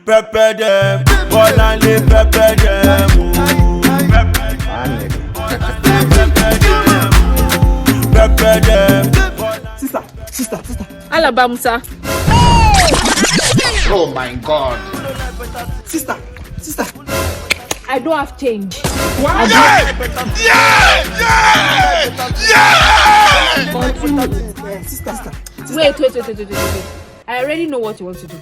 Pepper them, Bolande pepper them. Pepper them. Sister. Alabamusa. Oh my God. Sister. I don't have change. Yeah! Sister. Wait. I already know what you want to do.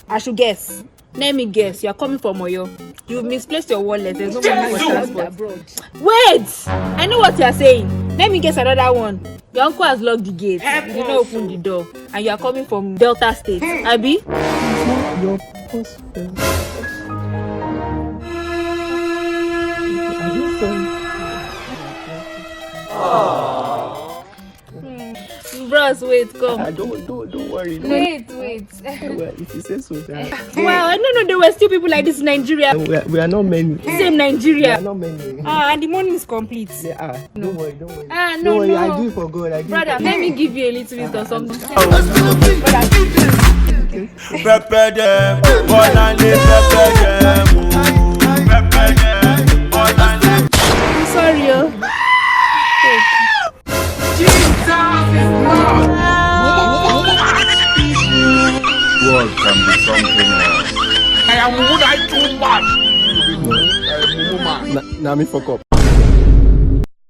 I should guess. Let me guess. You are coming from Oyo. You misplaced your wallet. There's no money for transport abroad. Wait! I know what you are saying. Let me guess another one. Your uncle has locked the gate. You did not open the door. And you are coming from Delta State. Abi? Your husband. Bros, wait, come. Don't worry. Wait. Well, if you say so, Wow, no, there were still people like this in Nigeria. we are not many. Same Nigeria. We are not many. And the money is complete. Yeah, don't worry. No. Don't worry, I do it for God. Brother, let me give you a little bit or something. Pepper them, Bolande pepper them. Pepper them, Bolande. I'm sorry, yo. World can be something else. I am too much. Now me fuck up.